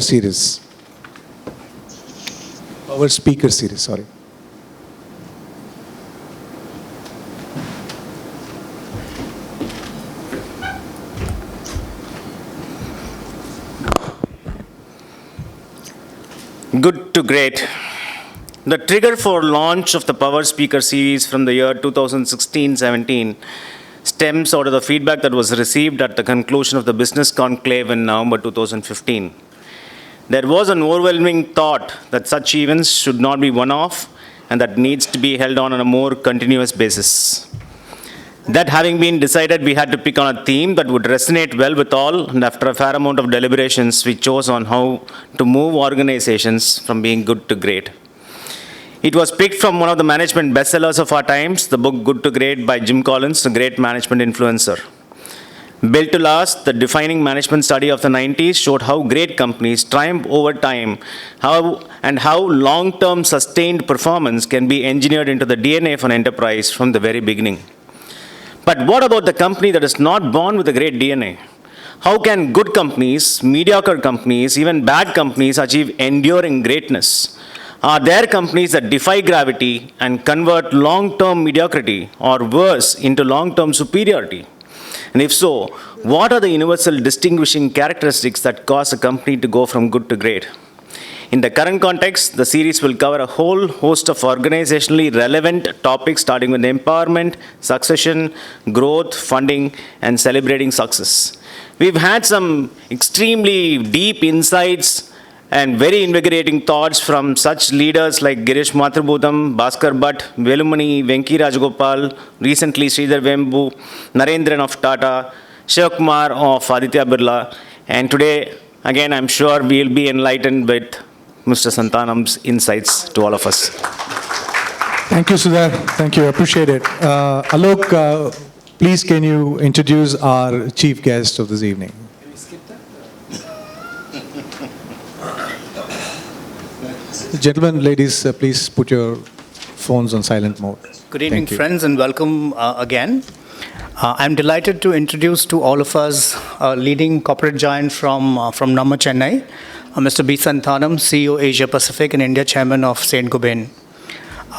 series. Our speaker series, sorry. Good to great. The trigger for launch of the Power Speaker series from the year 2016-17 stems out of the feedback that was received at the conclusion of the business conclave in November 2015. There was an overwhelming thought that such events should not be one-off and that needs to be held on a more continuous basis. That having been decided, we had to pick on a theme that would resonate well with all, and after a fair amount of deliberations, we chose on how to move organizations from being good to great. It was picked from one of the management bestsellers of our times, the book Good to Great by Jim Collins, a great management influencer. Built to Last, the defining management study of the 90s, showed how great companies triumph over time, how long-term sustained performance can be engineered into the DNA of an enterprise from the very beginning. But what about the company that is not born with a great DNA? How can good companies, mediocre companies, even bad companies achieve enduring greatness? Are there companies that defy gravity and convert long-term mediocrity or worse into long-term superiority? And if so, what are the universal distinguishing characteristics that cause a company to go from good to great? In the current context, the series will cover a whole host of organizationally relevant topics, starting with empowerment, succession, growth, funding, and celebrating success. We've had some extremely deep insights and very invigorating thoughts from such leaders like Girish Mathrubootham, Bhaskar Bhatt, Velumani, Venki Rajagopal, recently Sridhar Vembu, Narendran of Tata, Shivakumar of Aditya Birla, and today, again, I'm sure we'll be enlightened with Mr. Santhanam's insights to all of us. Thank you, Sudhir. Thank you. Appreciate it. Alok, please can you introduce our chief guest of this evening? Can we skip that? Gentlemen, ladies, please put your phones on silent mode. Good evening, Thank you. friends, and welcome again. I'm delighted to introduce to all of us a leading corporate giant from Namma, Chennai, Mr. B. Santhanam, CEO Asia Pacific and India Chairman of Saint Gobain.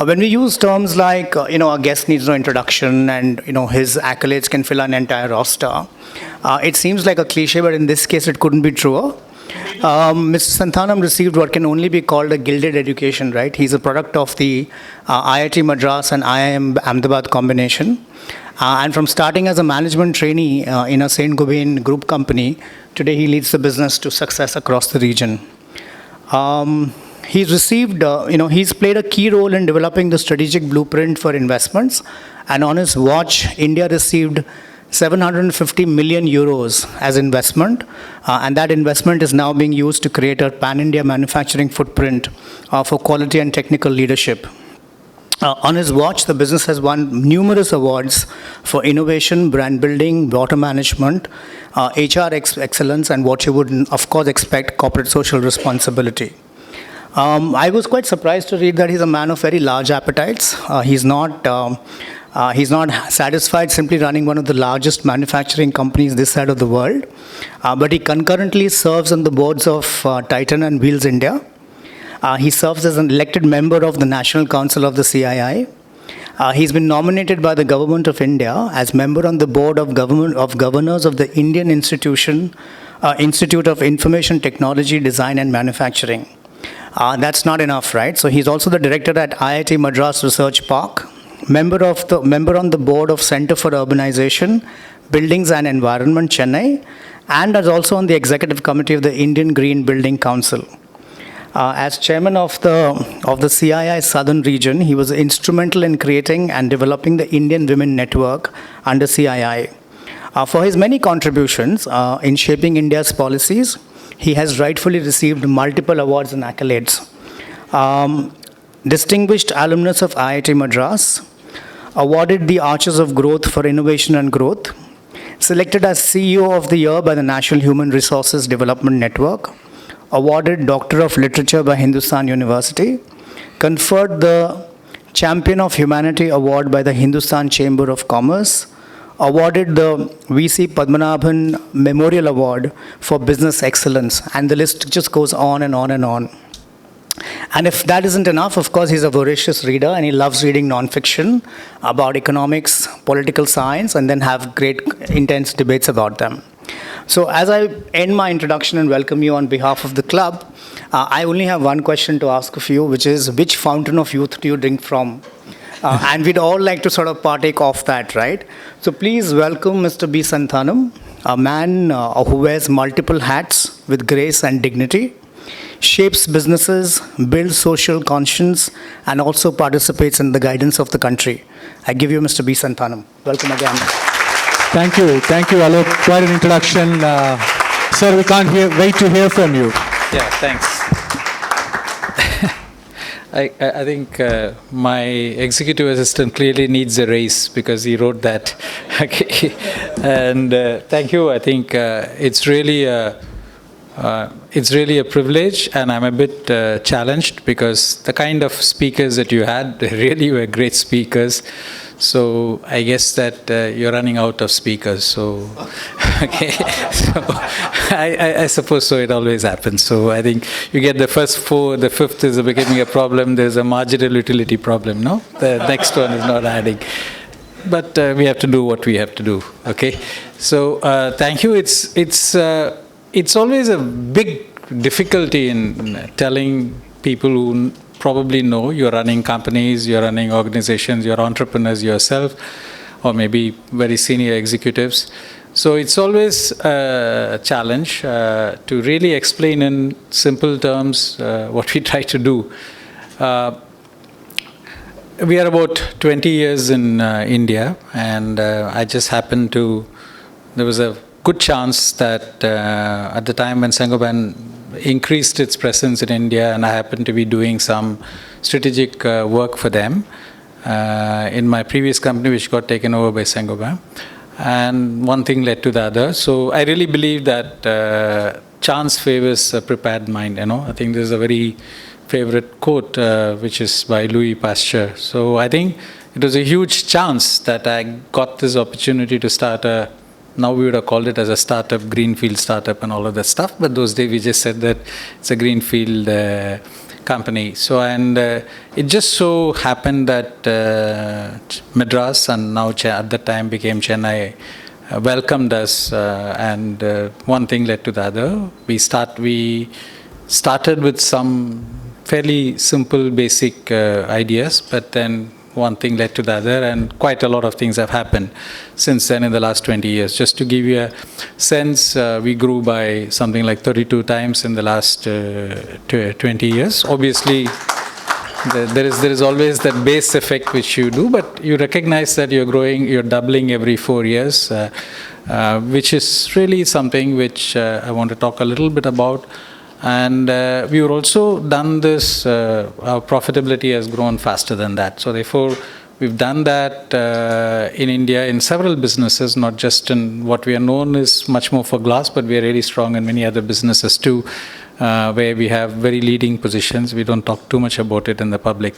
When we use terms like, our guest needs no introduction and, his accolades can fill an entire roster, it seems like a cliche, but in this case, it couldn't be truer. Mr. Santhanam received what can only be called a gilded education, right? He's a product of the IIT Madras and IIM Ahmedabad combination. And from starting as a management trainee in a Saint Gobain group company, today he leads the business to success across the region. He's received, he's played a key role in developing the strategic blueprint for investments. And on his watch, India received 750 million euros as investment. And that investment is now being used to create a pan-India manufacturing footprint for quality and technical leadership. On his watch, the business has won numerous awards for innovation, brand building, water management, HR excellence, and what you would, of course, expect, corporate social responsibility. I was quite surprised to read that he's a man of very large appetites. He's not satisfied simply running one of the largest manufacturing companies this side of the world, but he concurrently serves on the boards of Titan and Wheels India. He serves as an elected member of the National Council of the CII. He's been nominated by the Government of India as member on the board of governors of the Indian Institute of Information Technology, Design and Manufacturing. That's not enough, right? So he's also the director at IIT Madras Research Park, member on the board of Center for Urbanization, Buildings and Environment, Chennai, and is also on the executive committee of the Indian Green Building Council. As chairman of the CII Southern region, he was instrumental in creating and developing the Indian Women Network under CII. For his many contributions in shaping India's policies, he has rightfully received multiple awards and accolades. Distinguished alumnus of IIT Madras, awarded the Arches of Growth for Innovation and Growth, selected as CEO of the Year by the National Human Resources Development Network, awarded Doctor of Literature by Hindustan University, conferred the Champion of Humanity Award by the Hindustan Chamber of Commerce, awarded the VC Padmanabhan Memorial Award for Business Excellence, and the list just goes on and on and on. And if that isn't enough, of course, he's a voracious reader and he loves reading nonfiction about economics, political science, and then have great, intense debates about them. So as I end my introduction and welcome you on behalf of the club, I only have one question to ask of you, which is, which fountain of youth do you drink from? And we'd all like to sort of partake of that, right? So please welcome Mr. B. Santhanam, a man who wears multiple hats with grace and dignity, shapes businesses, builds social conscience, and also participates in the guidance of the country. I give you Mr. B. Santhanam. Welcome again. Thank you, Alok. Quite an introduction. Sir, we can't wait to hear from you. Yeah, thanks. I think my executive assistant clearly needs a raise because he wrote that. Okay, and thank you. I think it's really a privilege, and I'm a bit challenged because the kind of speakers that you had, they really were great speakers. So I guess that you're running out of speakers. So, okay. So I suppose so. It always happens. So I think you get the first four. The fifth is becoming a problem. There's a marginal utility problem. No, the next one is not adding. But we have to do what we have to do. Okay. So thank you. It's always a big difficulty in telling people who probably know you're running companies, you're running organizations, you're entrepreneurs yourself, or maybe very senior executives. So it's always a challenge to really explain in simple terms what we try to do. We are about 20 years in India, and I just happened to, there was a good chance that at the time when Saint-Gobain increased its presence in India, and I happened to be doing some strategic work for them in my previous company, which got taken over by Saint-Gobain. And one thing led to the other. So I really believe that chance favors a prepared mind. You know, I think there's a very favorite quote, which is by Louis Pasteur. So I think it was a huge chance that I got this opportunity to start now we would have called it as a startup, greenfield startup and all of that stuff. But those days we just said that it's a greenfield company. So, and it just so happened that Madras, and now at that time became Chennai, welcomed us, and one thing led to the other. We started with some fairly simple, basic ideas, but then one thing led to the other, and quite a lot of things have happened since then in the last 20 years. Just to give you a sense, we grew by something like 32 times in the last 20 years. Obviously, there is always that base effect which you do, but you recognize that you're growing, you're doubling every 4 years, which is really something which I want to talk a little bit about. And we've also done this, our profitability has grown faster than that. So therefore, we've done that in India in several businesses, not just in what we are known is much more for glass, but we are really strong in many other businesses too, where we have very leading positions. We don't talk too much about it in the public.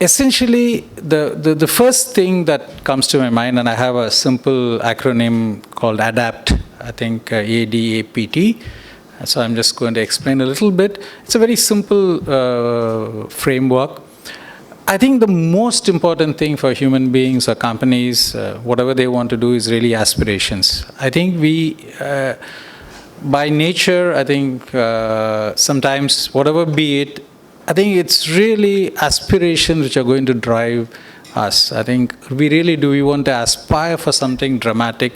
Essentially, the first thing that comes to my mind, and I have a simple acronym called ADAPT, I think ADAPT. So I'm just going to explain a little bit. It's a very simple framework. I think the most important thing for human beings or companies, whatever they want to do, is really aspirations. I think we, by nature, I think sometimes, whatever be it, I think it's really aspirations which are going to drive us. I think we really do. We want to aspire for something dramatic.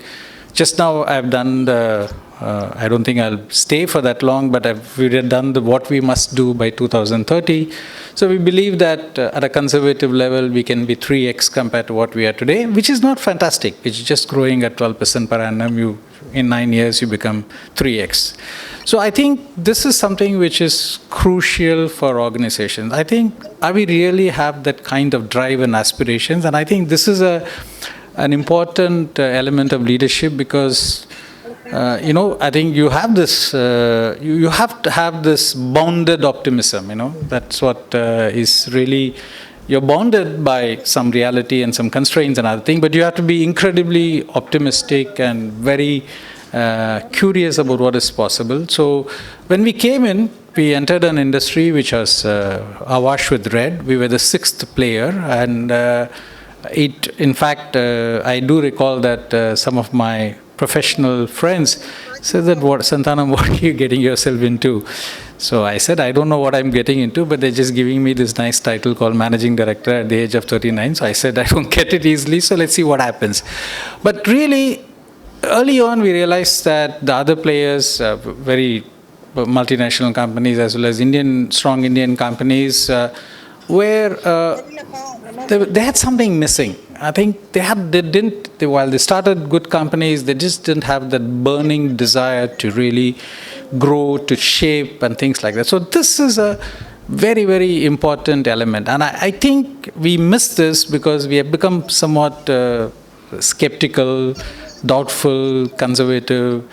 Just now I've done the I don't think I'll stay for that long, but we've done what we must do by 2030. So we believe that at a conservative level, we can be 3x compared to what we are today, which is not fantastic. It's just growing at 12% per annum. In 9 years, you become 3x. So I think this is something which is crucial for organizations. I think we really have that kind of drive and aspirations. And I think this is an important element of leadership because I think you have this, you have to have this bounded optimism, that's what is really you're bounded by some reality and some constraints and other thing, but you have to be incredibly optimistic and very curious about what is possible. So when we came in, we entered an industry which was awash with red. We were the sixth player, and in fact, I do recall that some of my professional friends said that, Santanam, what are you getting yourself into? So I said, I don't know what I'm getting into, but they're just giving me this nice title called Managing Director at the age of 39. So I said, I don't get it easily, so let's see what happens. But really, early on, we realized that the other players, very multinational companies as well as strong Indian companies, they had something missing. I think while they started good companies, they just didn't have that burning desire to really grow, to shape and things like that. So this is a very, very important element. And I think we miss this because we have become somewhat skeptical, doubtful, conservative.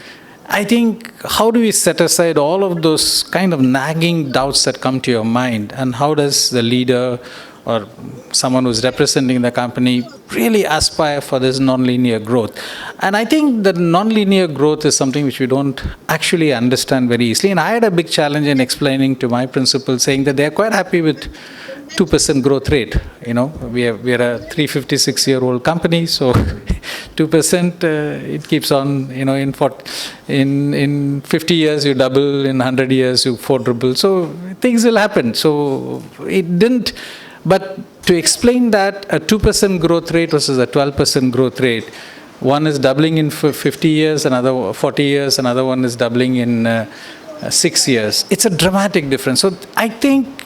I think, how do we set aside all of those kind of nagging doubts that come to your mind, and how does the leader or someone who's representing the company really aspire for this non-linear growth? And I think that non-linear growth is something which we don't actually understand very easily. And I had a big challenge in explaining to my principal, saying that they're quite happy with 2% growth rate. You know, we are a 356-year-old company, so 2%, it keeps on, you know, in 50 years you double, in 100 years you quadruple. So things will happen. So it didn't, but to explain that a 2% growth rate versus a 12% growth rate, one is doubling in 50 years, another 40 years, another one is doubling in 6 years. It's a dramatic difference. So I think